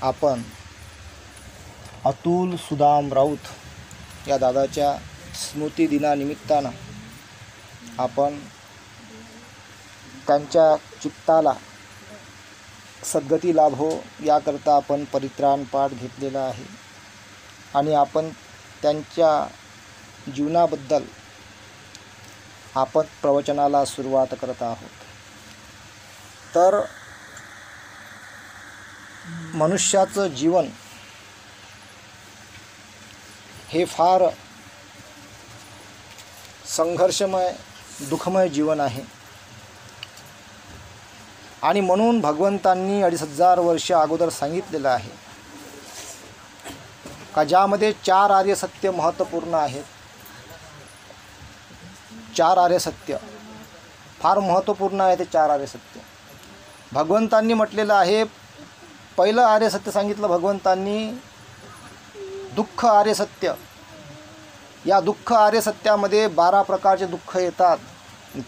आपण अतुल सुदाम राऊत या दादाच्या स्मृतिदिनानिमित्तानं आपण त्यांच्या चित्ताला सद्गती लाभो याकरता आपण परित्राण पाठ घेतलेला आहे आणि आपण त्यांच्या जीवनाबद्दल आपण प्रवचनाला सुरुवात करत आहोत. तर मनुष्याचं जीवन हे फार संघर्षमय दुःखमय जीवन आहे आणि म्हणून भगवंतांनी 2500 वर्ष अगोदर सांगितलेलं आहे का ज्यामध्ये 4 आर्य सत्य महत्त्वपूर्ण आहेत. 4 आर्य सत्य फार महत्त्वपूर्ण आहे. ते 4 आर्य सत्य भगवंतांनी म्हटलेलं आहे. पहिलं आर्य सत्य सांगितलं भगवंतांनी दुःख आर्य सत्य. या दुःख आर्य सत्यामध्ये 12 प्रकारचे दुःख येतात.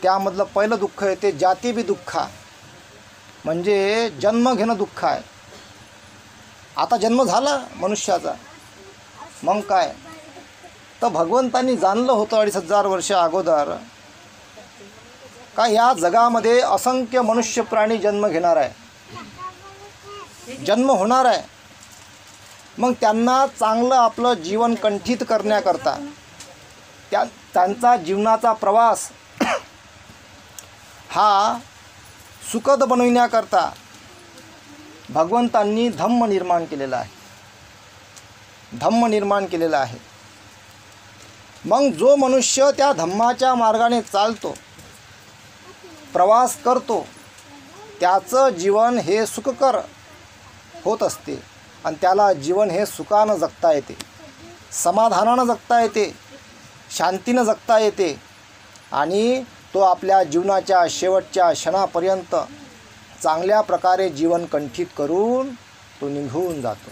त्यामधलं पहिलं दुःख येते जातीबी दुःख, म्हणजे जन्म घेणं दुःख आहे. आता जन्म झाला मनुष्याचा, मग काय तर भगवंतांनी जाणलं होतं 2500 वर्ष अगोदर का या जगामध्ये असंख्य मनुष्य प्राणी जन्म घेणार आहे, जन्म होणार आहे. मग त्यांना चांगलं आपलं जीवन कंठित करण्याकरता त्यांचा जीवनाचा प्रवास हा सुखद बनविण्याकरता भगवंतांनी धम्म निर्माण केलेला आहे. धम्म निर्माण केलेला आहे. मग जो मनुष्य त्या धम्माच्या मार्गाने चालतो, प्रवास करतो, त्याचं जीवन हे सुखकर होत असते आणि त्याला जीवन हे सुखानं जगता येते, समाधानानं जगता येते, शांतीनं जगता येते आणि तो आपल्या जीवनाच्या शेवटच्या क्षणापर्यंत चांगल्या प्रकारे जीवन कंठित करून तो निघून जातो.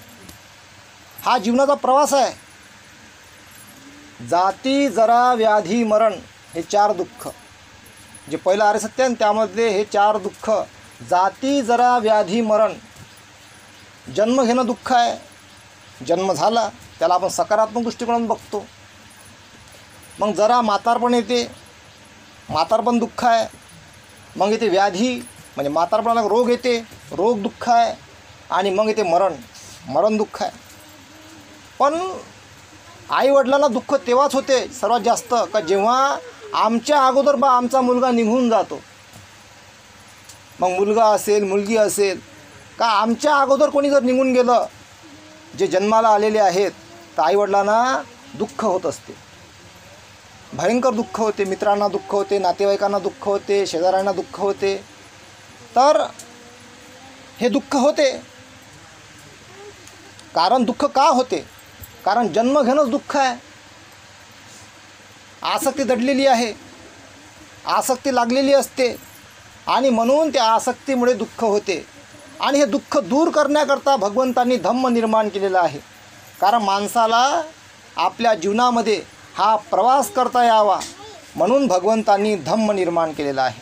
हा जीवनाचा प्रवास आहे. जाती जरा व्याधी मरण हे 4 दुःख, जे पहिलं आर्य सत्य आहे त्यामध्ये हे 4 दुःख. जाती जरा व्याधी मरण. जन्म घेणं दुःख आहे. जन्म झाला त्याला आपण सकारात्मक दृष्टिकोनातून बघतो. मग जरा म्हातारपण येते, म्हातारपण दुःख आहे. मग येते व्याधी, म्हणजे म्हातारपणाला रोग येते, रोग दुःख आहे. आणि मग येते मरण, मरण दुःख आहे. पण आईवडिलांना दुःख तेव्हाच होते सर्वात जास्त का जेव्हा आमच्या अगोदर आमचा मुलगा निघून जातो. मग मुलगा असेल मुलगी असेल का आमच्या अगोदर कोणी जर निघून गेलं, जे जन्माला आलेले आहेत, तर आईवडिलांना दुःख होत असते, भयंकर दुःख होते. मित्रांना दुःख होते, नातेवाईकांना दुःख होते, शेजाऱ्यांना दुःख होते. तर हे दुःख होते. कारण दुःख का होते? कारण जन्म घेणंच दुःख आहे. आसक्ती दडलेली आहे, आसक्ती लागलेली असते आणि म्हणून त्या आसक्तीमुळे दुःख होते. आणि हे दुःख दूर करण्याकरता भगवंतांनी धम्म निर्माण केलेला आहे. कारण माणसाला आपल्या जीवनामध्ये हा प्रवास करता यावा म्हणून भगवंतांनी धम्म निर्माण केलेला आहे.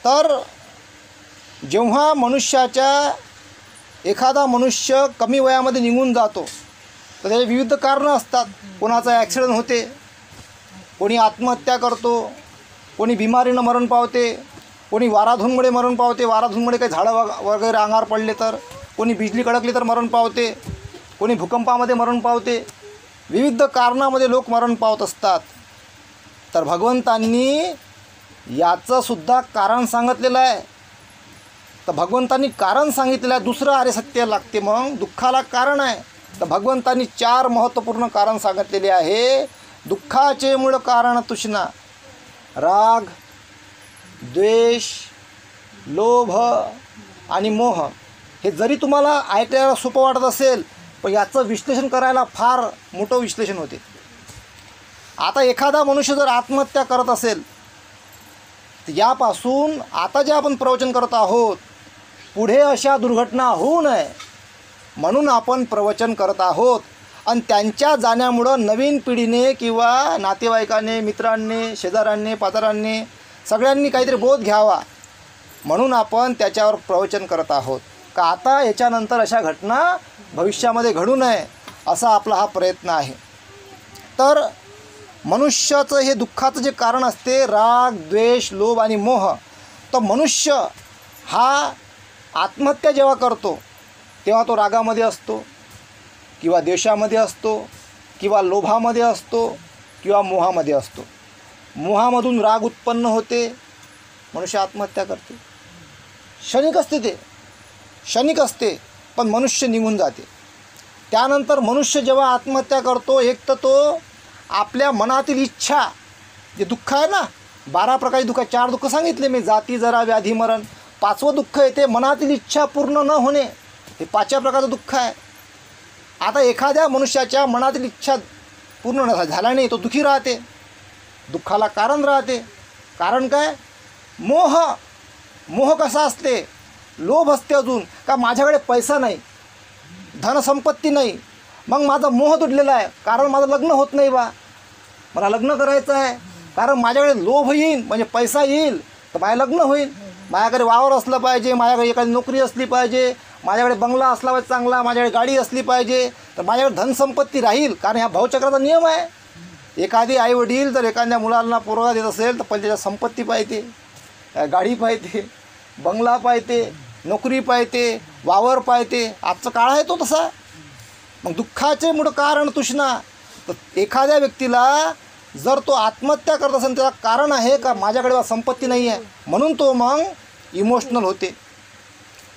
तर जेव्हा एखादा मनुष्य कमी वयामध्ये निघून जातो तर त्याचे विविध कारणं असतात. कोणाचा ॲक्सिडेंट होते, कोणी आत्महत्या करतो, कोणी बिमारीनं मरण पावते, कोणी वाराधूनमुळे मरण पावते, वाराधूनमुळे काही झाडं वगैरे अंगावर पडले तर, कोणी बिजली कडकली तर मरण पावते, कोणी भूकंपामध्ये मरण पावते. विविध कारणामध्ये लोक मरण पावत असतात. तर भगवंतांनी याचंसुद्धा कारण सांगितलेलं आहे. तर भगवंतांनी कारण सांगितलेलं आहे. दुसरं आर्य सत्य लागते. मग दुःखाला कारण आहे. तर भगवंतांनी 4 महत्त्वपूर्ण कारण सांगितलेले आहे. दुःखाचे मूळ कारण तृष्णा, राग, द्वेष, लोभ आणि मोह. हे जरी तुम्हाला ऐकायला सोपं वाटत असेल, पण याचं विश्लेषण करायला फार मोठं विश्लेषण होते. आता एखादा मनुष्य जर आत्महत्या करत असेल तर यापासून आता जे आपण प्रवचन करत आहोत, पुढे अशा दुर्घटना होऊ नये म्हणून आपण प्रवचन करत आहोत. आणि त्यांच्या जाण्यामुळं नवीन पिढीने किंवा नातेवाईकाने, मित्रांनी, शेजाऱ्यांनी, पाजारांनी सगळ्यांनी काहीतरी बोध घ्यावा म्हणून आपण त्याच्यावर प्रवचन करत आहोत. का आता याच्यानंतर अशा घटना भविष्यामध्ये घडू नये असा आपला हा प्रयत्न आहे. तर मनुष्याचं हे दुःखाचं जे कारण असते राग, द्वेष, लोभ आणि मोह, तर मनुष्य हा आत्महत्या जेव्हा करतो तेव्हा तो रागामध्ये असतो किंवा द्वेषामध्ये असतो किंवा लोभामध्ये असतो किंवा मोहामध्ये असतो. मोहामधून राग उत्पन्न होते, मनुष्य आत्महत्या करते. क्षणिक असते, ते क्षणिक असते, पण मनुष्य निघून जाते. त्यानंतर मनुष्य जेव्हा आत्महत्या करतो, एक तर तो आपल्या मनातील इच्छा, जे दुःख आहे ना, 12 प्रकारचे दुःख, 4 दुःख सांगितले मी, जाती, जरा, व्याधी, मरण. 5वं दुःख येते मनातील इच्छा पूर्ण न होणे, हे 5व्या प्रकारचं दुःख आहे. आता एखाद्या मनुष्याच्या मनातील इच्छा पूर्ण झाला नाही, तो दुःखी राहते. दुःखाला कारण राहते. कारण काय? मोह. मोह कसा असते? लोभ असते अजून, का माझ्याकडे पैसा नाही, धनसंपत्ती नाही, मग माझा मोह तुटलेला आहे. कारण माझं लग्न होत नाही बा, मला लग्न करायचं आहे. कारण माझ्याकडे लोभ येईल, म्हणजे पैसा येईल तर माझं लग्न होईल. माझ्याकडे वावर असलं पाहिजे, माझ्याकडे एखादी नोकरी असली पाहिजे, माझ्याकडे बंगला असला पाहिजे चांगला, माझ्याकडे गाडी असली पाहिजे, तर माझ्याकडे धनसंपत्ती राहील. कारण ह्या भावचक्राचा नियम आहे. एखादी आईवडील जर एखाद्या मुलांना पोरगा देत असेल तर पहिले त्याच्या संपत्ती पाहिजे, गाडी पाहिजे, बंगला पाहिजे, नोकरी पाहिजे, वावर पाहिजे. आजचा काळ आहे तो तसा. मग दुःखाचे मोठं कारण तृष्णा. तर एखाद्या व्यक्तीला जर तो आत्महत्या करत असेल त्याचं कारण आहे का माझ्याकडे संपत्ती नाही आहे, म्हणून तो मग इमोशनल होते.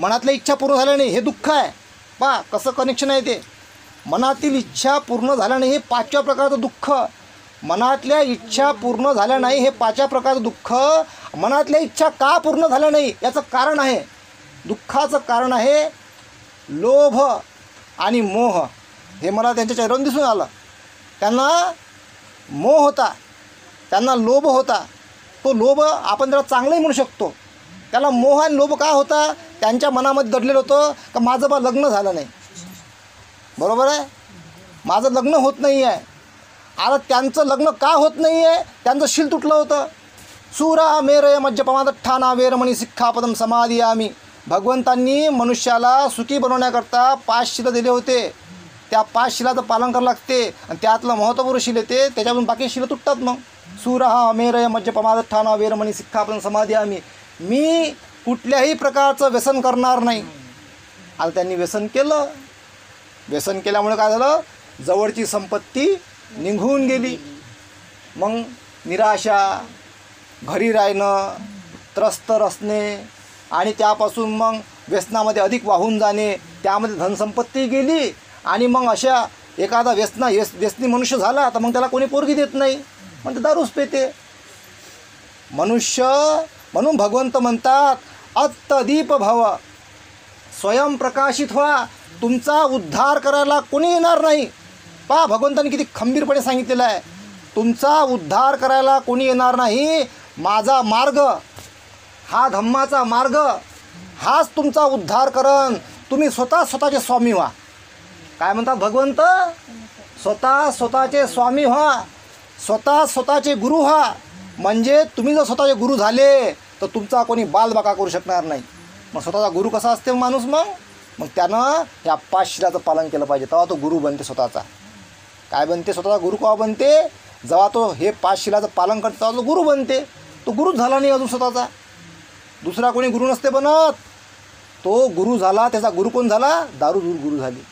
मनातल्या इच्छा पूर्ण झाल्या नाही, हे दुःख आहे. पहा कसं कनेक्शन आहे ते. मनातील इच्छा पूर्ण झाल्या नाही, हे 5व्या प्रकारचं दुःख. मनातल्या इच्छा पूर्ण झाल्या नाही, हे 5व्या प्रकारचं दुःख. मनातल्या इच्छा का पूर्ण झाल्या नाही याचं कारण आहे, दुःखाचं कारण आहे लोभ आणि मोह. हे मला त्यांच्या चेहऱ्यावरून दिसून आलं. त्यांना मोह होता, त्यांना लोभ होता. तो लोभ आपण त्याला चांगलंही म्हणू शकतो. त्याला मोह आणि लोभ का होता? त्यांच्या मनामध्ये दडलेलं होतं का माझं बा लग्न झालं नाही, बरोबर आहे, माझं लग्न होत नाही आहे. आता त्यांचं लग्न का होत नाही आहे? त्यांचं शील तुटलं होतं. सुरा मेरय मज्जपमादठ्ठाना वेरमणी शिक्षापदम समाधियामी. भगवंतांनी मनुष्याला सुखी बनवण्याकरता 5 शीलं दिले होते. त्या 5 शिलाचं पालन करावं लागते आणि त्यातलं महत्त्वपूर्ण शील येते, त्याच्यातून बाकी शीलं तुटतात. मग सुरा मेरय मज्जपमादठ्ठाना वेरमणी शिक्षापदम समाधियामी. मी कुठल्याही प्रकारचं व्यसन करणार नाही. आता त्यांनी व्यसन केलं. व्यसन केल्यामुळे काय झालं? जवळची संपत्ती निघून गेली. मग निराशा, घरी राहणं, त्रस्त असणे आणि त्यापासून मग व्यसनामध्ये अधिक वाहून जाणे, त्यामध्ये धनसंपत्ती गेली. आणि मग अशा एखादा व्यसनी मनुष्य झाला तर मग त्याला कोणी पोरगी देत नाही, मग ते दारूच पेते मनुष्य. म्हणून भगवंत म्हणतात अत्तदीप भव, स्वयंप्रकाशित व्हा. तुमचा उद्धार करायला कोणी येणार नाही. पहा भगवंतांनी किती खंबीरपणे सांगितलेलं आहे, तुमचा उद्धार करायला कोणी येणार नाही. माझा मार्ग, हा धम्माचा मार्ग, हाच तुमचा उद्धार करन. तुम्ही स्वतःचे स्वामी व्हा. काय म्हणतात भगवंत? स्वतःचे स्वामी व्हा, स्वतःचे गुरु व्हा. म्हणजे तुम्ही जर स्वतःचे गुरु झाले तर तुमचा कोणी बालबाका करू शकणार नाही. मग स्वतःचा गुरु कसा असते माणूस? मग त्यानं ह्या 5 शिलाचं पालन केलं पाहिजे, तेव्हा तो गुरु बनते स्वतःचा. काय बनते? स्वतःचा गुरु केव्हा बनते? जेव्हा तो हे 5 शिलाचं पालन करतो तेव्हा तो गुरु बनते. तो गुरुच झाला नाही अजून स्वतःचा. दुसरा कोणी गुरु नसते बनत. तो गुरु झाला, त्याचा गुरु कोण झाला? दारू गुरु झाली.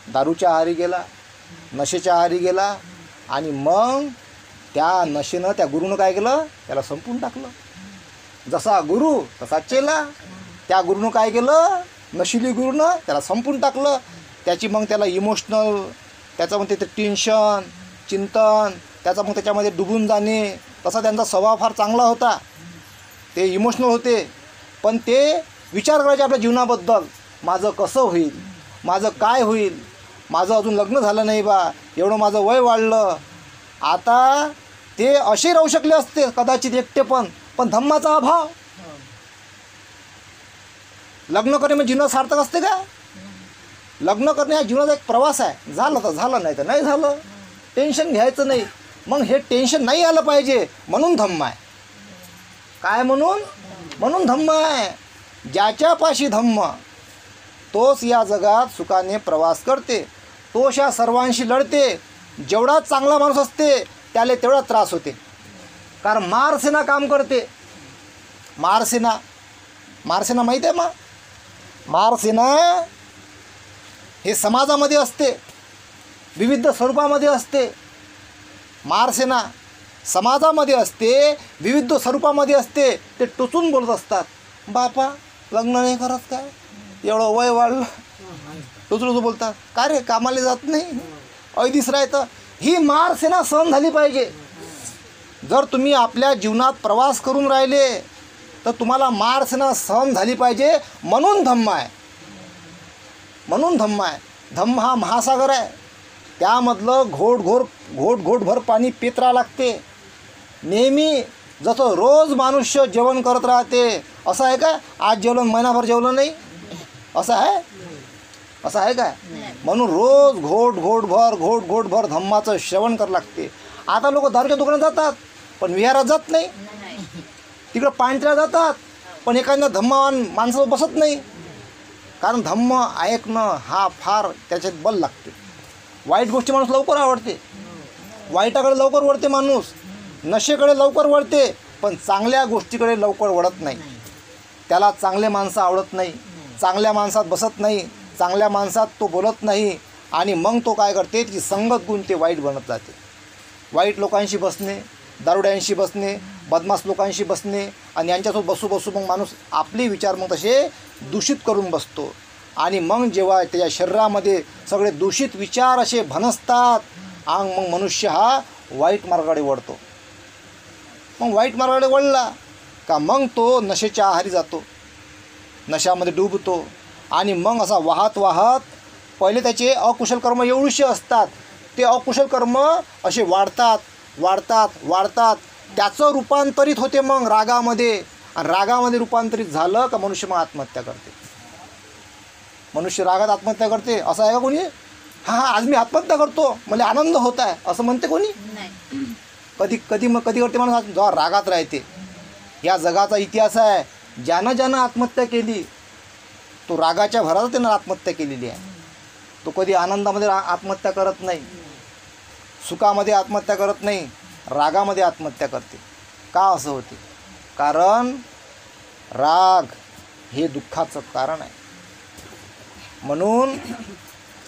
दारूच्या आहारी गेला, नशेच्या आहारी गेला आणि मग त्या नशेनं त्या गुरुनं काय केलं? त्याला संपून टाकलं. जसा गुरु तसा चेला. त्या गुरुनं काय केलं? नशिली गुरुनं त्याला संपून टाकलं. त्याची मग त्याला इमोशनल, त्याचं मग ते टेन्शन, चिंतन, त्याचं मग त्याच्यामध्ये डुबून जाणे. तसा त्यांचा स्वभाव फार चांगला होता, ते इमोशनल होते, पण ते विचार करायचे आपल्या जीवनाबद्दल. माझं कसं होईल, माझं काय होईल, माझं अजून लग्न झालं नाही बा, एवढं माझं वय वाढलं. आता ते असे राहू शकले असते कदाचित एकटे, पण धम्माचा अभाव. लग्न करणे म्हणजे जीवन सार्थक असते का? लग्न करणे हा जीवनाचा एक प्रवास आहे. झालं तर झालं, नाही तर नाही झालं. टेन्शन घ्यायचं नाही. मग हे टेन्शन नाही आलं पाहिजे, म्हणून धम्म आहे. काय म्हणून? म्हणून धम्म आहे. ज्याच्यापाशी धम्म तोच या जगात सुखाने प्रवास करते, तोच या सर्वांशी लढते. जेवढा चांगला माणूस असते त्याला तेवढा त्रास होते, कारण मारसेना काम करते. मारसेना माहिती आहे? मारसेना हे समाजामध्ये असते, विविध स्वरूपामध्ये असते. मारसेना समाजामध्ये असते, विविध स्वरूपामध्ये असते. ते टोचून बोलत असतात, बापा लग्न नाही करत काय, एवढं वय वाढलं, टोचून बोलतात. का रे कामाला जात नाही, ऐदिस राहतं. ही मारसेना सहन झाली पाहिजे. जर तुम्ही आपल्या जीवनात प्रवास करून राहिले तर तुम्हाला मारसेना सहन झाली पाहिजे. म्हणून धम्म आहे. धम्म हा महासागर आहे. त्यामधलं घोटभर पाणी पित राहावं लागते नेहमी. जसं रोज मनुष्य जेवण करत राहते, असं आहे का आज जेवलं महिनाभर जेवलं नाही, असं आहे काय? म्हणून रोज घोटभर धम्माचं श्रवण करावं लागते. आता लोक दारूच्या दुकानात जातात पण विहारात जात नाही, तिकडं पांढऱ्या जातात पण एखाद्या धम्मावान माणसावर बसत नाही. कारण धम्म ऐकणं हा फार त्याच्यात बल लागते. वाईट गोष्टी माणूस लवकर आवडते, वाईटाकडे लवकर वळते माणूस, नशेकडे लवकर वळते, पण चांगल्या गोष्टीकडे लवकर वळत नाही. त्याला चांगले माणसं आवडत नाही, चांगल्या माणसात बसत नाही, चांगल्या माणसात तो बोलत नाही. आणि मग तो काय करते की संगत गुण ते वाईट बनत जाते. वाईट लोकांशी बसणे, दारुड्यांशी बसणे, बदमाश लोकांशी बसणे, आणि यांच्यासोबत बसू मग माणूस आपले विचार मग तसे दूषित करून बसतो. आणि मग जेव्हा त्याच्या शरीरामध्ये सगळे दूषित विचार असे भनसतात, मग मनुष्य हा वाईट मार्गाकडे वळतो. मग वाईट मार्गाकडे वळला का मग तो नशेच्या आहारी जातो, नशामध्ये डुबतो. आणि मग असा वाहत पहिले त्याचे अकुशल कर्म एवढीशे असतात, ते अकुशल कर्म असे वाढतात. त्याचं रूपांतरित होते मग रागामध्ये, आणि रागामध्ये रूपांतरित झालं का मनुष्य मग आत्महत्या करते. मनुष्य रागात आत्महत्या करते असं आहे का कोणी? आज मी आत्महत्या करतो, मला आनंद होत आहे असं म्हणते कोणी? कधी करते माणूस जेव्हा रागात राहते. या जगाचा इतिहास आहे, ज्यानं आत्महत्या केली तो रागाच्या भरात त्यानं आत्महत्या केलेली आहे. तो कधी आनंदामध्ये आत्महत्या करत नाही, सुखामध्ये आत्महत्या करत नाही, रागामध्ये आत्महत्या करते. का असं होते? कारण राग हे दुःखाचं कारण आहे. म्हणून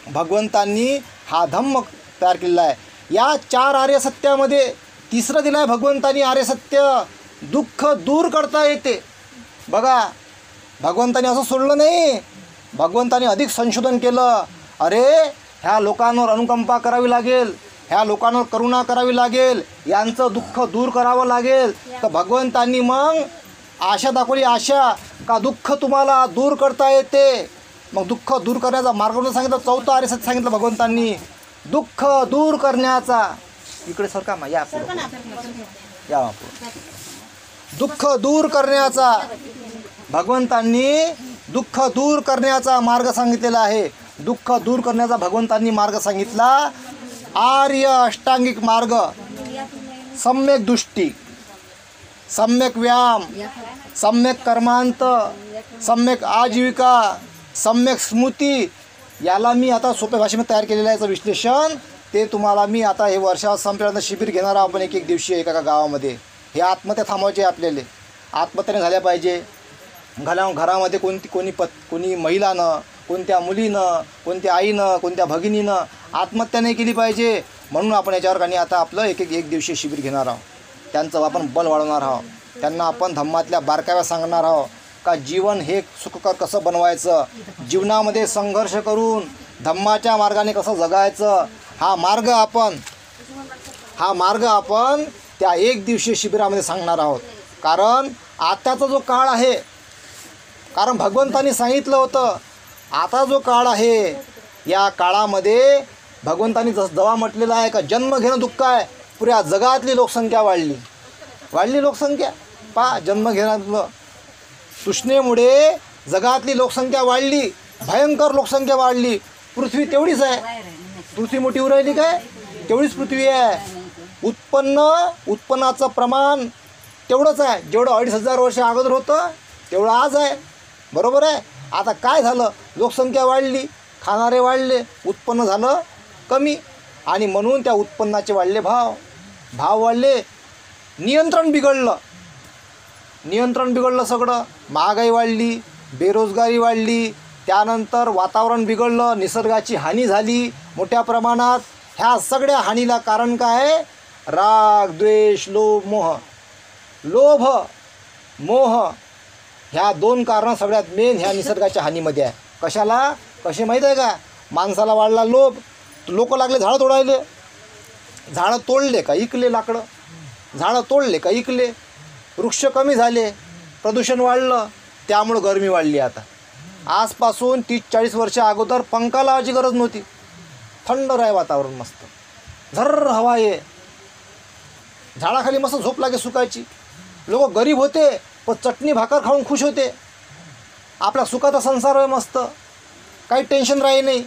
भगवंतांनी हा धम्म तयार केलेला आहे. या 4 आर्य सत्यामध्ये तिसरं दिलं आहे भगवंतांनी आर्य सत्य, दुःख दूर करता येते. बघा, भगवंतांनी असं सोडलं नाही, भगवंतांनी अधिक संशोधन केलं. अरे ह्या लोकांवर अनुकंपा करावी लागेल, ह्या लोकांवर करुणा करावी लागेल, यांचं दुःख दूर करावं लागेल. तर भगवंतांनी मग आशा दाखवली, आशा का दुःख तुम्हाला दूर करता येते. मग दुःख दूर करण्याचा मार्ग म्हणून सांगितलं. 4थं आर्य सत्य सांगितलं भगवंतांनी, दुःख दूर करण्याचा. इकडे सरका मा, या दुःख दूर करण्याचा, भगवंतांनी दुःख दूर करण्याचा मार्ग सांगितलेला आहे. दुःख दूर करण्याचा भगवंतांनी मार्ग सांगितला. आर्य अष्टांगिक मार्ग, सम्यक दृष्टी, सम्यक व्यायाम, सम्यक कर्मांत, सम्यक आजीविका, सम्यक स्मृती. याला मी आता सोप्या भाषेमध्ये तयार केलेलं आहे याचं विश्लेषण. ते तुम्हाला मी आता हे वर्षात संपल्यानंतर शिबिर घेणार आहोत आपण एक दिवशी एका गावामध्ये. हे आत्महत्या थांबवायची आपल्याला, आत्महत्याने झाल्या पाहिजे. घरामध्ये कोणी महिलानं, कोणत्या मुलीनं, कोणत्या आईनं, कोणत्या भगिनीनं आत्महत्या नाही केली पाहिजे. म्हणून आपण याच्यावर काही आता आपलं एक दिवशी शिबिर घेणार आहोत. त्यांचं आपण बल वाढवणार आहोत. त्यांना आपण धम्मातल्या बारकाव्या सांगणार आहोत का जीवन हे सुखकर कसं बनवायचं, जीवनामध्ये संघर्ष करून धम्माच्या मार्गाने कसं जगायचं. हा मार्ग आपण त्या एक दिवसीय शिबिरामध्ये सांगणार आहोत. कारण आताचा जो काळ आहे, कारण भगवंतांनी सांगितलं होतं आता जो काळ आहे या काळामध्ये भगवंतांनी जेव्हा म्हटलेलं आहे का जन्म घेणं दुःख आहे. पुऱ्या जगातली लोकसंख्या वाढली लोकसंख्या. जन्म घेण्यातलं तृष्णेमुळे जगातली लोकसंख्या वाढली, भयंकर लोकसंख्या वाढली. पृथ्वी तेवढीच आहे, पृथ्वी मोठी होऊ राहिली काय, तेवढीच पृथ्वी आहे. उत्पन्नाचं प्रमाण तेवढंच आहे, जेवढं 2500 वर्ष अगोदर होतं तेवढं आज आहे, बरोबर आहे. आता काय झालं, लोकसंख्या वाढली, खाणारे वाढले, उत्पन्न झालं कमी आणि म्हणून त्या उत्पन्नाचे वाढले भाव वाढले, नियंत्रण बिघडलं सगळं, महागाई वाढली, बेरोजगारी वाढली, त्यानंतर वातावरण बिघडलं, निसर्गाची हानी झाली मोठ्या प्रमाणात. ह्या सगळ्या हानीला कारण काय आहे? राग, द्वेष, लोभ, मोह ह्या 2 कारणं सगळ्यात मेन ह्या निसर्गाच्या हानीमध्ये आहे. कसे माहीत आहे का? माणसाला वाढला लोभ, लोक लागले झाडं तोडायले, झाडं तोडले का इकले लाकडं, झाडं तोडले का इकले, वृक्ष कमी झाले, प्रदूषण वाढलं, त्यामुळं गरमी वाढली. आता आजपासून 30-40 वर्ष अगोदर पंखा लावायची गरज नव्हती, थंड राहे वातावरण, मस्त झर्र हवा आहे, झाडाखाली मस्त झोप लागे सुखाची. लोक गरीब होते पण चटणी भाकर खाऊन खुश होते. आपला सुखाचा संसार आहे मस्त, काही टेन्शन राही नाही.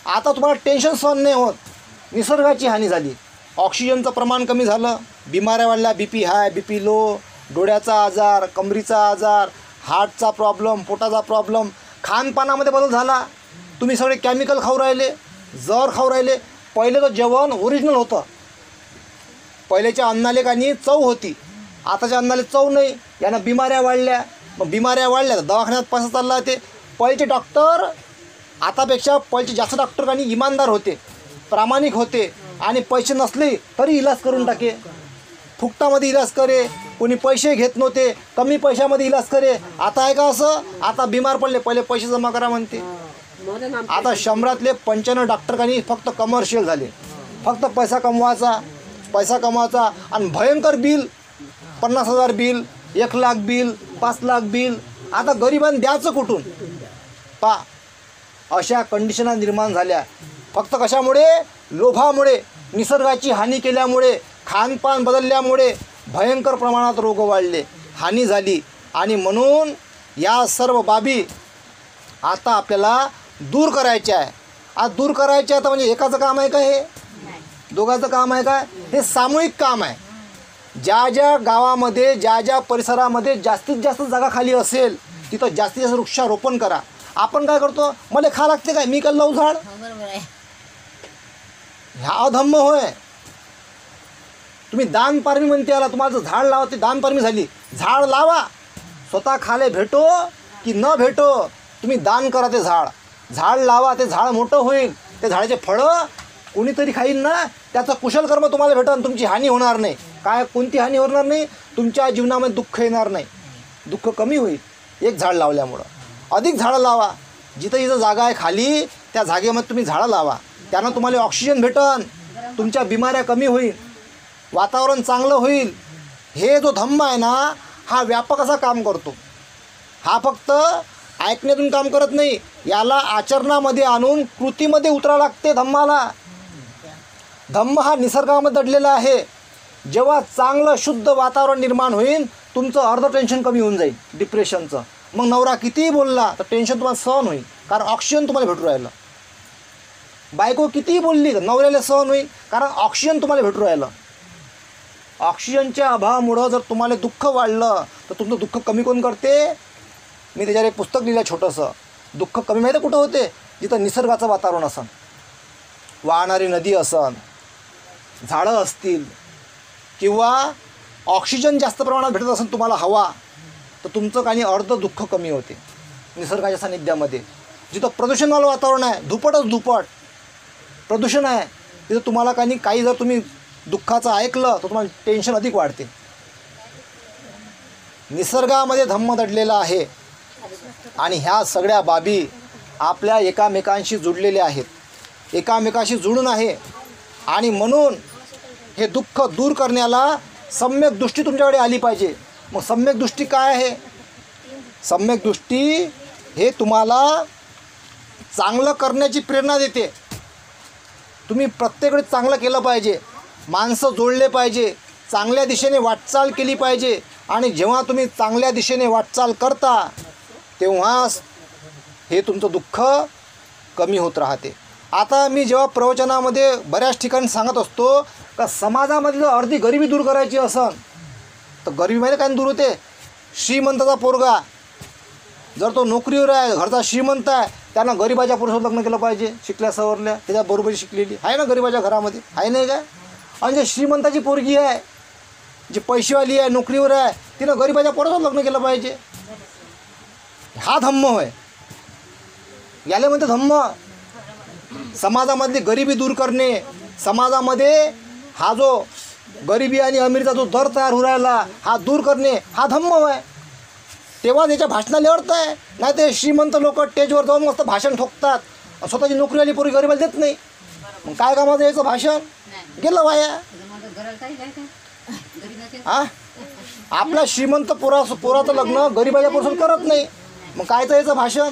आता तुम्हाला टेन्शन सहन नाही होत, निसर्गाची हानी झाली, ऑक्सिजनचं प्रमाण कमी झालं, बिमाऱ्या वाढल्या, BP हाय, BP लो, डोळ्याचा आजार, कमरीचा आजार, हार्टचा प्रॉब्लेम, पोटाचा प्रॉब्लेम. खानपानामध्ये बदल झाला, तुम्ही सगळे केमिकल खाऊ राहिले, जहर खाऊ राहिले. पहिले तर जेवण ओरिजिनल होतं, पहिल्याच्या अन्नाले काही चव होती, आताच्या अन्नाले चव नाही, यानं बिमाऱ्या वाढल्या. मग बिमाऱ्या वाढल्या तर दवाखान्यात पैसा चालला. ते पहिलेचे डॉक्टर आतापेक्षा पहिलेचे जास्त डॉक्टर काही इमानदार होते, प्रामाणिक होते आणि पैसे नसले तरी इलाज करून टाके, फुकटामध्ये इलाज करे, कोणी पैसे घेत नव्हते, कमी पैशामध्ये इलाज करे. आता आहे का असं? आता बिमार पडले पहिले पैसे जमा करा म्हणते. आता 100रातले 95 डॉक्टर काही फक्त कमर्शियल झाले, फक्त पैसा कमवायचा आणि भयंकर bill, 50,000 bill, 1 lakh bill, 5 lakh bill. आता गरिबांनी द्यायचं कुठून? अशा कंडिशना निर्माण झाल्या फक्त कशामुळे? लोभामुळे, निसर्गाची हानी केल्यामुळे, खानपान बदलल्यामुळे भयंकर प्रमाणात रोग वाढले, हानी झाली. आणि म्हणून या सर्व बाबी आता आपल्याला दूर करायच्या आहे. आज दूर करायच्या आता म्हणजे एकाचं काम आहे का? हे दोघांचं काम आहे का? हे सामूहिक काम आहे. ज्या गावामध्ये, ज्या परिसरामध्ये जास्तीत जास्त जागा खाली असेल तिथं जास्तीत जास्त वृक्षारोपण करा. आपण काय करतो? मला खा लागते काय, मी काय लावू झाड? ह्या अधम्म होय. तुम्ही दान पारमी म्हणते याला, तुम्हाला जर झाड लावा ते दान पारमी झाली. झाड लावा, स्वतः खाले भेटो की न भेटो, तुम्ही दान करा ते झाड लावा, ते झाड मोठं होईल, त्या झाडाचे फळं कोणीतरी खाईल ना, त्याचं कुशल कर्म तुम्हाला भेटेल, तुमची हानी होणार नाही. काय कोणती हानी होणार नाही? तुमच्या जीवनामध्ये दुःख येणार नाही, दुःख कमी होईल एक झाड लावल्यामुळं. अधिक झाडं लावा, जिथं जागा आहे खाली त्या जागेमध्ये तुम्ही झाडं लावा, त्यानं तुम्हाला ऑक्सिजन भेटन, तुमच्या बिमाऱ्या कमी होईल, वातावरण चांगलं होईल. हे जो धम्म आहे ना, हा व्यापक असा काम करतो. हा फक्त ऐकण्यातून काम करत नाही, याला आचरणामध्ये आणून कृतीमध्ये उतरावं लागते धम्माला. धम्म हा निसर्गामध्ये दडलेला आहे. जेव्हा चांगलं शुद्ध वातावरण निर्माण होईल, तुमचं अर्ध टेन्शन कमी होऊन जाईल, डिप्रेशनचं. मग नवरा कितीही बोलला तर टेन्शन तुम्हाला सहन होईल, कारण ऑक्सिजन तुम्हाला भेटू राहिलं. बायको कितीही बोलली तर नवऱ्याला सहन होईल, कारण ऑक्सिजन तुम्हाला भेटू राहिलं. ऑक्सिजनच्या अभावामुळं जर तुम्हाला दुःख वाढलं तर तुमचं दुःख कमी कोण करते? मी त्याच्यावर एक पुस्तक लिहिलं छोटंसं. दुःख कमी माहिती कुठं होते? जिथं निसर्गाचं वातावरण असन, वाहणारी नदी असन, झाडं असतील, किंवा ऑक्सिजन जास्त प्रमाणात भेटत असेल तुम्हाला हवा, तर तुमचं काही अर्ध दुःख कमी होते निसर्गाच्या सानिध्यामध्ये. जिथं प्रदूषणवालं वातावरण आहे, दुप्पट प्रदूषण आहे, तिथं तुम्हाला काही जर तुम्ही दुःखाचं ऐकलं तर तुम्हाला टेन्शन अधिक वाढते. निसर्गामध्ये धम्म दडलेला आहे आणि ह्या सगळ्या बाबी आपल्या एकामेकांशी जुडलेल्या आहेत, एकामेकांशी जुळून आहे. आणि म्हणून हे दुःख दूर करण्याला सम्यक दृष्टी तुमच्याकडे आली पाहिजे. मग सम्यक दृष्टी काय आहे? सम्यक दृष्टी हे तुम्हाला चांगलं करण्याची प्रेरणा देते. तुम्ही प्रत्येकडे चांगलं केलं पाहिजे, माणसं जोडले पाहिजे, चांगल्या दिशेने वाटचाल केली पाहिजे. आणि जेव्हा तुम्ही चांगल्या दिशेने वाटचाल करता तेव्हाच हे तुमचं दुःख कमी होत राहते. आता मी जेव्हा प्रवचनामध्ये बऱ्याच ठिकाणी सांगत असतो का समाजामध्ये जर अर्धी गरिबी दूर करायची असेल तर गरिबी माहिती काय दूर होते? श्रीमंताचा पोरगा जर तो नोकरीवर आहे, घरचा श्रीमंत आहे, त्यानं गरिबाच्या पुरुषावर लग्न केलं पाहिजे, शिकल्या सवरल्या त्याच्याबरोबर शिकलेली आहे ना गरिबाच्या घरामध्ये, आहे नाही काय? आणि जे श्रीमंताची पोरगी आहे, जी पैसेवाली आहे, नोकरीवर आहे, तिनं गरिबाच्या पोरासोबत लग्न केलं पाहिजे. हा धम्म होय. याला म्हणते धम्म. समाजामधली गरिबी दूर करणे, समाजामध्ये हा जो गरिबी आणि अमीरचा जो दर तयार होऊ राहिला हा दूर करणे, हा धम्म होय. तेव्हा त्याच्या भाषणाला अर्थ आहे. नाही ते श्रीमंत लोक स्टेजवर जाऊन मस्त भाषण ठोकतात, स्वतःची नोकरीवाली पोरी गरिबाला देत नाही. मग काय कामाचं यायचं भाषण? गेलं वाया. हा, आपला श्रीमंत पोराचं लग्न गरिबाच्या पोरासोबत करत नाही, मग कायचं यायचं भाषण?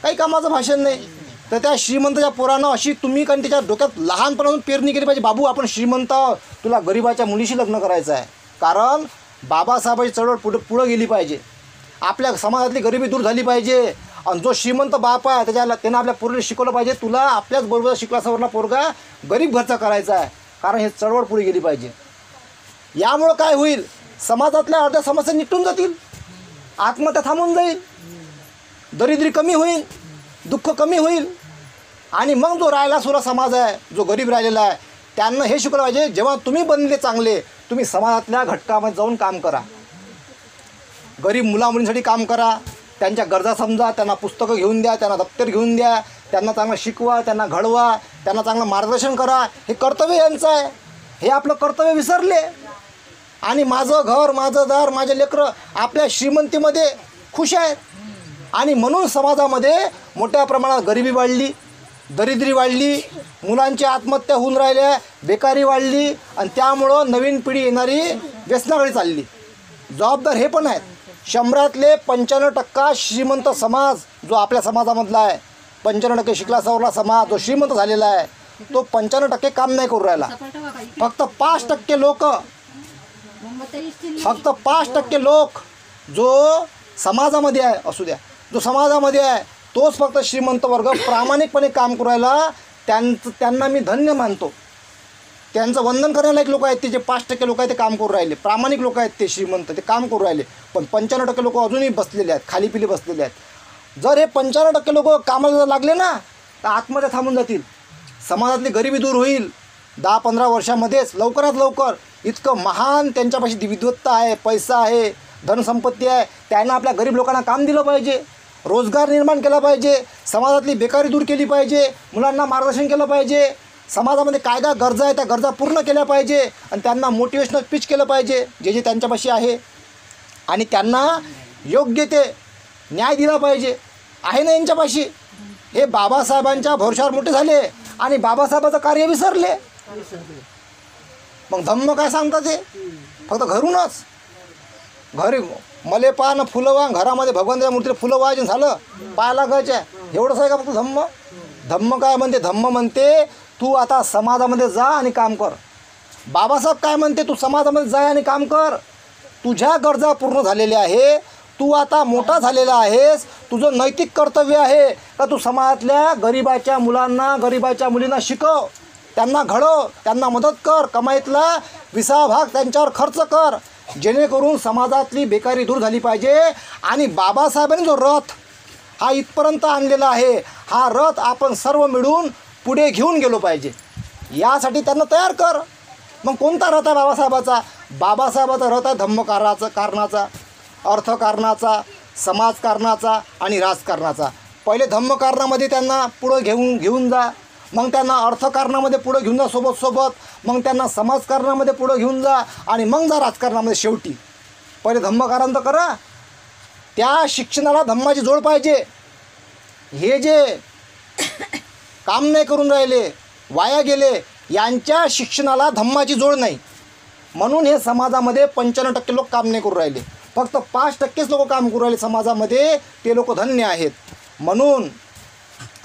काही कामाचं भाषण नाही. तर त्या श्रीमंताच्या पोरानं अशी तुम्ही कारण त्याच्या डोक्यात लहानपणापासून पेरणी केली पाहिजे, बाबू आपण श्रीमंत, तुला गरिबाच्या मुलीशी लग्न करायचं आहे. कारण बाबासाहेबांची चळवळ पुढं गेली पाहिजे, आपल्या समाजातली गरिबी दूर झाली पाहिजे. आणि जो श्रीमंत बाप आहे त्यानं आपल्या पोरीला शिकवलं पाहिजे, तुला आपल्याच बरोबर शिकला सवरला पोरगा गरीब घरचा करायचा आहे. कारण हे चळवळ पुढे गेली पाहिजे. यामुळं काय होईल? समाजातल्या अर्ध्या समस्या निपटून जातील, आत्महत्या थांबून जाईल, दरिद्री कमी होईल, दुःख कमी होईल. आणि मग जो राहिला सुरा समाज आहे, जो गरीब राहिलेला आहे, त्यांना हे शिकवलं पाहिजे, जेव्हा तुम्ही बनले चांगले, तुम्ही समाजातल्या घटकामध्ये जाऊन काम करा, गरीब मुलामुलींसाठी काम करा, त्यांच्या गरजा समजा, त्यांना पुस्तकं घेऊन द्या, त्यांना दप्तर घेऊन द्या, त्यांना चांगलं शिकवा, त्यांना घडवा, त्यांना चांगलं मार्गदर्शन करा. हे कर्तव्य यांचं आहे. हे आपलं कर्तव्य विसरले आणि माझं घर, माझं दार, माझे लेकरं आपल्या श्रीमंतीमध्ये खुश आहेत. आणि म्हणून समाजामध्ये मोठ्या प्रमाणात गरिबी वाढली, दरिद्री वाढली, मुलांची आत्महत्या होऊन राहिल्या, बेकारी वाढली आणि त्यामुळं नवीन पिढी येणारी व्यसनाकडे चालली. जबाबदार हे पण आहेत. 100तले 95% श्रीमंत समाज जो आपल्या समाजामधला आहे, 95% शिकला सवरला समाज जो श्रीमंत झालेला आहे, तो 95% काम नाही करू राहिला. फक्त 5% लोक, फक्त 5% लोक जो समाजामध्ये आहे, असू द्या, जो समाजामध्ये आहे तोच फक्त श्रीमंत वर्ग प्रामाणिकपणे काम करू राहिला. त्यांना मी धन्य मानतो. त्यांचं वंदन करण्याला एक लोक आहेत ते, जे 5% लोक आहेत ते काम करू राहिले, प्रामाणिक लोक आहेत ते, श्रीमंत ते काम करू राहिले. पण 95% लोक अजूनही बसलेले आहेत, खालीपिली बसलेले आहेत. जर हे 95% लोक कामाला लागले ना तर आत्महत्या थांबून जातील, समाजातली गरिबी दूर होईल. 10-15 वर्षामध्येच लवकरात लवकर. इतकं महान त्यांच्यापाशी विद्वत्ता आहे, पैसा आहे, धनसंपत्ती आहे, त्यांना आपल्या गरीब लोकांना काम दिलं पाहिजे, रोजगार निर्माण केला पाहिजे, समाजातली बेकारी दूर केली पाहिजे, मुलांना मार्गदर्शन केलं पाहिजे, समाजामध्ये काय काय गरजा आहे त्या गरजा पूर्ण केल्या पाहिजे आणि त्यांना मोटिवेशनल स्पीच केलं पाहिजे जे जे त्यांच्यापाशी आहे. आणि त्यांना योग्य ते न्याय दिला पाहिजे, आहे ना यांच्यापाशी. हे बाबासाहेबांच्या भरोशावर मोठे झाले आणि बाबासाहेबाचं कार्य विसरले. मग धम्म काय सांगतात ते? फक्त घरूनच घरी मले पहा ना फुलं वा, घरामध्ये भगवंताच्या मूर्तीला फुलं व्हायचे झालं, पाया लागायच्या, एवढंच आहे का फक्त धम्म? धम्म काय म्हणते? धम्म म्हणते तू आता समाजामध्ये जा आणि काम कर. बाबासाहेब काय म्हणते? तू समाजामध्ये जा आणि काम कर. तुझ्या गरजा पूर्ण झालेल्या आहे, तू आता मोठा झालेला आहेस, तुझं नैतिक कर्तव्य आहे का तू समाजातल्या गरिबाच्या मुलांना, गरिबाच्या मुलींना शिकव, त्यांना घडव, त्यांना मदत कर, कमाईतला 20 भाग त्यांच्यावर खर्च कर, जेणेकरून समाजातली बेकारी दूर झाली पाहिजे. आणि बाबासाहेबांनी जो रथ हा इथपर्यंत आणलेला आहे, हा रथ आपण सर्व मिळून पुढे घेऊन गेलो पाहिजे. यासाठी त्यांना तयार कर. मग कोणता रथ आहे बाबासाहेबाचा? बाबासाहेबाचा रथ आहे धम्मकारणाचा, अर्थकारणाचा, समाजकारणाचा आणि राजकारणाचा. पहिले धम्मकारणामध्ये त्यांना पुढं घेऊन जा, मग त्यांना अर्थकारणामध्ये पुढं घेऊन जा सोबत, मग त्यांना समाजकारणामध्ये पुढं घेऊन जा आणि मग जा राजकारणामध्ये. शेवटी पहिले धम्मकारण तर करा. त्या शिक्षणाला धम्माची जोड पाहिजे. हे जे काम नाही करून राहिले, वाया गेले, यांच्या शिक्षणाला धम्माची जोड नाही. म्हणून हे समाजामध्ये 95% लोक काम नाही करू राहिले, फक्त 5%च लोक काम करू राहिले समाजामध्ये, ते लोक धन्य आहेत. म्हणून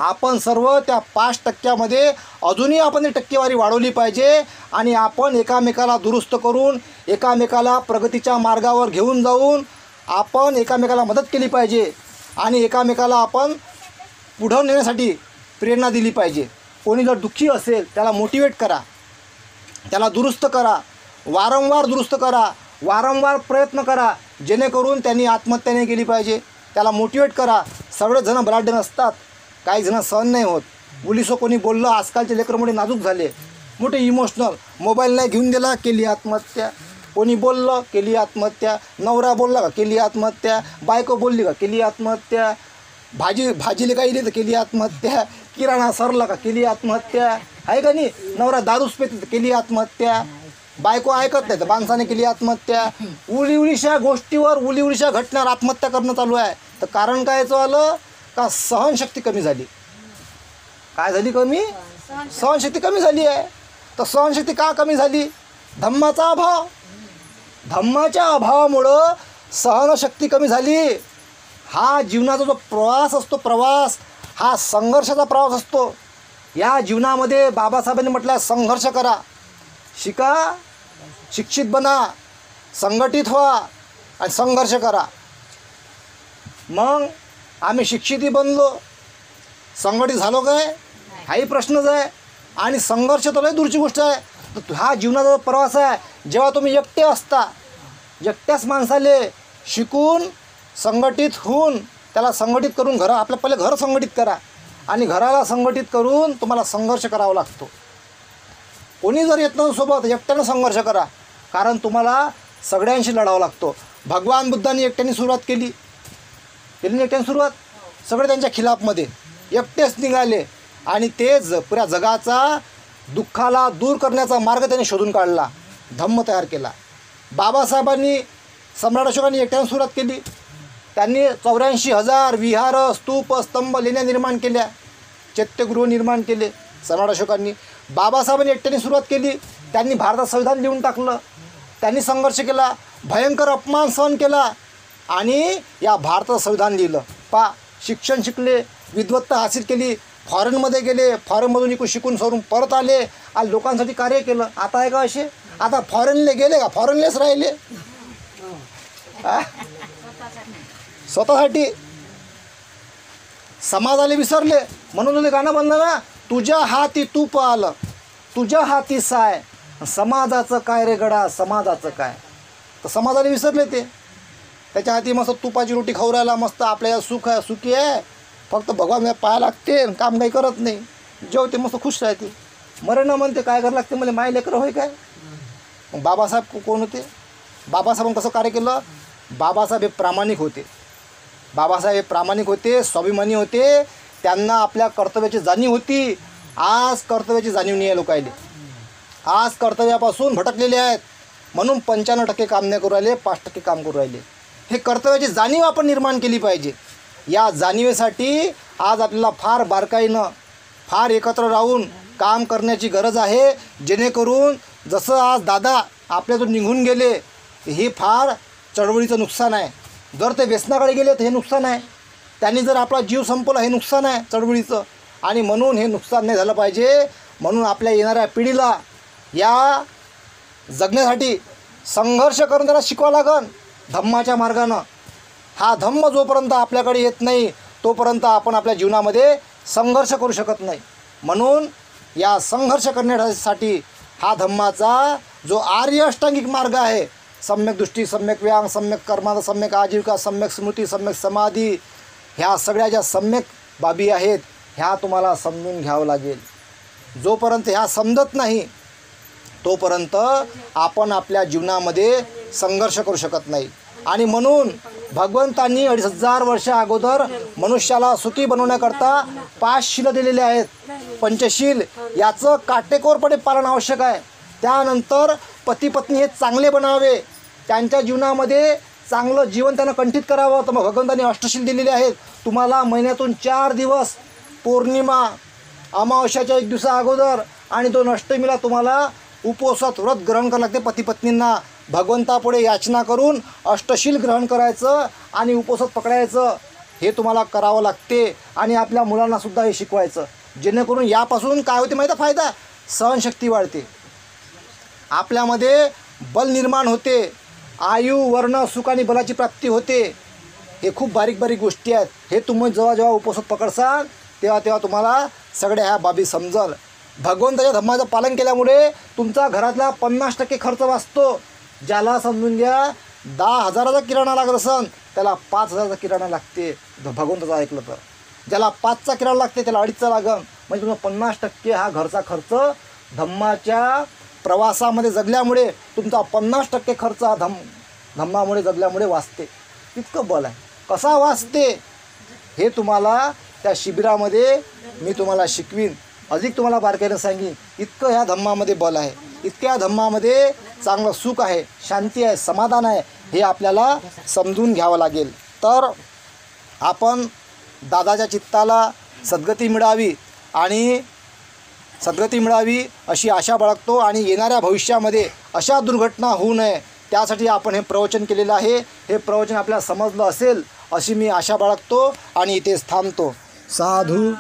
आपण सर्व त्या 5%मध्ये अजूनही आपण ती टक्केवारी वाढवली पाहिजे आणि आपण एकामेकाला दुरुस्त करून, एकामेकाला प्रगतीच्या मार्गावर घेऊन जाऊन आपण एकामेकाला मदत केली पाहिजे आणि एकामेकाला आपण पुढं नेण्यासाठी प्रेरणा दिली पाहिजे. कोणी जर दुःखी असेल त्याला मोटिवेट करा, त्याला दुरुस्त करा, वारंवार दुरुस्त करा, वारंवार प्रयत्न करा, जेणेकरून त्यांनी आत्महत्या नाही केली पाहिजे, त्याला मोटिवेट करा. सगळे जण बलाढ्य नसतात, काही जण सहन नाही होत. मुलीसो कोणी बोललं, आजकालचे लेकरं मोठे नाजूक झाले, मोठे इमोशनल. मोबाईल नाही घेऊन दिला, केली आत्महत्या. कोणी बोललं, केली आत्महत्या. नवरा बोलला का, केली आत्महत्या. बायको बोलली का, केली आत्महत्या. भाजीला काही दिली तर केली आत्महत्या. किराणा सरला का, केली आत्महत्या. आहे का नाही. नवरा दारूच पेत केली आत्महत्या. बायको ऐकत नाही तर माणसाने केली आत्महत्या. उलीउलीशा गोष्टीवर, उलीउलीशा घटनावर आत्महत्या करणं चालू आहे. तर कारण काय आलं का, सहनशक्ती कमी झाली. काय झाली कमी? सहनशक्ती कमी झाली आहे. तर सहनशक्ती का कमी झाली? धम्माचा अभाव. धम्माच्या अभावामुळं सहनशक्ती कमी झाली. हा जीवनाचा जो प्रवास असतो, प्रवास हा संघर्षाचा प्रवास असतो. या जीवनामध्ये बाबासाहेबांनी म्हटलं आहे, संघर्ष करा, शिका, शिक्षित बना, संघटित व्हा आणि संघर्ष करा. मग आम्ही शिक्षितही बनलो, संघटित झालो काय, हाही प्रश्नच आहे. आणि संघर्ष तर लय दूरची गोष्ट आहे. तर हा जीवनाचा प्रवास आहे. जेव्हा तुम्ही एकटे असता, एकट्याच माणसाले शिकून संघटित होऊन त्याला संघटित करून आपलं पहिले घर संघटित करा आणि घराला संघटित करून तुम्हाला संघर्ष करावा लागतो. कोणी जर येत नाही सोबत, एकट्यानं संघर्ष करा, कारण तुम्हाला सगळ्यांशी लढावं लागतो. भगवान बुद्धांनी एकट्याने सुरुवात केली नाही एकट्याने सुरुवात, सगळे त्यांच्या खिलाफमध्ये एकटेच निघाले आणि तेच पुऱ्या जगाचा दुःखाला दूर करण्याचा मार्ग त्यांनी शोधून काढला, धम्म तयार केला. बाबासाहेबांनी, सम्राट अशोकांनी एकट्याने सुरुवात केली. त्यांनी 84,000 विहार, स्तूप, स्तंभ, लेण्या निर्माण केल्या, चैत्यगृह निर्माण केले सम्राट अशोकांनी. बाबासाहेबांनी एकट्याने सुरुवात केली. त्यांनी भारतात संविधान लिहून टाकलं. त्यांनी संघर्ष केला, भयंकर अपमान सहन केला आणि या भारतात संविधान लिहिलं. शिक्षण शिकले, विद्वत्ता हासिल केली, फॉरेनमध्ये गेले, फॉरेनमधून शिकून सरून परत आले आणि लोकांसाठी कार्य केलं. आता आहे का असे? आता फॉरेनले गेले का, फॉरेनलेच राहिले, स्वतःसाठी. समाजाला विसरले. म्हणून तुझे गाणं बनलं ना, तुझ्या हाती तूप आलं, तुझ्या हाती साय, समाजाचं काय रे गडा, समाजाचं काय. तर समाजाला विसरले ते. त्याच्या हाती मस्त तुपाची रोटी खाऊ राहिला, मस्त आपल्या सुख आहे, सुखी आहे, फक्त भगवान पाया लागते, काम काही करत नाही, जेवते, मस्त खुश राहते. मरण म्हणते काय करावं लागते मला, माय लेकरं होय काय. मग बाबासाहेब कोण होते? बाबासाहेबांनी कसं कार्य केलं? बाबासाहेब हे प्रामाणिक होते. बाबासाहेब हे प्रामाणिक होते, स्वाभिमानी होते. त्यांना आपल्या कर्तव्याची जाणीव होती. आज कर्तव्याची जाणीव नाही आहे लोकायले. आज कर्तव्यापासून भटकलेले आहेत, म्हणून 95% काम नाही करू राहिले, 5% काम करू राहिले. हे कर्तव्याची जाणीव आपण निर्माण केली पाहिजे. या जाणीवेसाठी आज आपल्याला फार बारकाईनं, फार एकत्र राहून काम करण्याची गरज आहे. जेणेकरून जसं आज दादा आपल्यातून निघून गेले, हे फार चळवळीचं नुकसान आहे. जर ते व्यसनाकडे गेले तर हे नुकसान आहे. त्यांनी जर आपला जीव संपवला, हे नुकसान आहे चळवळीचं. आणि म्हणून हे नुकसान नाही झालं पाहिजे. म्हणून आपल्या येणाऱ्या पिढीला या जगण्यासाठी संघर्ष करून त्याला शिकवावं लागन धम्माच्या मार्गानं. हा धम्म जोपर्यंत आपल्याकडे येत नाही तोपर्यंत आपण आपल्या जीवनामध्ये संघर्ष करू शकत नाही. म्हणून या संघर्ष करण्यासाठी हा धम्माचा जो आर्य अष्टांगिक मार्ग आहे, सम्यक दृष्टी, सम्यक व्यायाम, सम्यक कर्म, सम्यक आजीविका, सम्यक स्मृती, सम्यक समाधी, ह्या सगळ्या ज्या सम्यक बाबी आहेत ह्या तुम्हाला समजून घ्यावं लागेल. जोपर्यंत ह्या समजत नाही तोपर्यंत आपण आपल्या जीवनामध्ये संघर्ष करू शकत नाही. आणि म्हणून भगवंतांनी 2500 वर्ष अगोदर मनुष्याला सुखी बनवण्याकरता 5 शीलं दिलेले आहेत. पंचशील याचं काटेकोरपणे पालन आवश्यक आहे. त्यानंतर पती पत्नी हे चांगले बनावे, त्यांच्या जीवनामध्ये चांगलं जीवन त्यांना कंठित करावं. तर मग भगवंतांनी अष्टशील दिलेले आहेत. तुम्हाला महिन्यातून 4 दिवस, पौर्णिमा, अमावस्याच्या 1 दिवसा अगोदर आणि 2 अष्टमीला तुम्हाला उपवासात व्रत ग्रहण करावं लागते. पती पत्नींना भगवंतापुढे याचना करून अष्टशील ग्रहण करायचं आणि उपवासात पकडायचं, हे तुम्हाला करावं लागते. आणि आपल्या मुलांनासुद्धा हे शिकवायचं. जेणेकरून यापासून काय होते माहिती आहे फायदा? सहनशक्ती वाढते, आपल्यामध्ये बल निर्माण होते, आयु, वर्ण, सुख आणि बलाची प्राप्ती होते. हे खूप बारीक बारीक गोष्टी आहेत. हे तुम्ही जेव्हा जेव्हा उपवासात पकडसाल तेव्हा तेव्हा तुम्हाला सगळ्या ह्या बाबी समजल. भगवंताच्या धम्माचं पालन केल्यामुळे तुमचा घरातला 50% खर्च वाचतो. ज्याला समजून घ्या 10,000चा किराणा लागत असन त्याला 5,000चा किराणा लागते भगवंताचं ऐकलं तर. ज्याला 5चा किराणा लागते त्याला 2.5चा लागन. म्हणजे तुम्हाला 50% हा घरचा खर्च धम्माच्या प्रवासामध्ये जगल्यामुळे तुमचा 50% खर्च हा धम्मामुळे जगल्यामुळे वाचते. इतकं बल आहे. कसा वाचते हे तुम्हाला त्या शिबिरामध्ये मी तुम्हाला शिकवीन, अधिक तुम्हाला बारकाईनं सांगीन. इतकं ह्या धम्मामध्ये बल आहे, इतक्या धम्मामध्ये चांगलं सुख आहे, शांती आहे, समाधान आहे, हे आपल्याला समजून घ्यावं लागेल. तर आपण दादाच्या चित्ताला सद्गती मिळावी आणि सद्गती मिळावी अशी आशा बाळगतो. आणि येणाऱ्या भविष्यामध्ये अशा दुर्घटना होऊ नये त्यासाठी आपण हे प्रवचन केलेलं आहे. हे प्रवचन आपल्याला समजलं असेल अशी मी आशा बाळगतो आणि इथेच थांबतो. साधू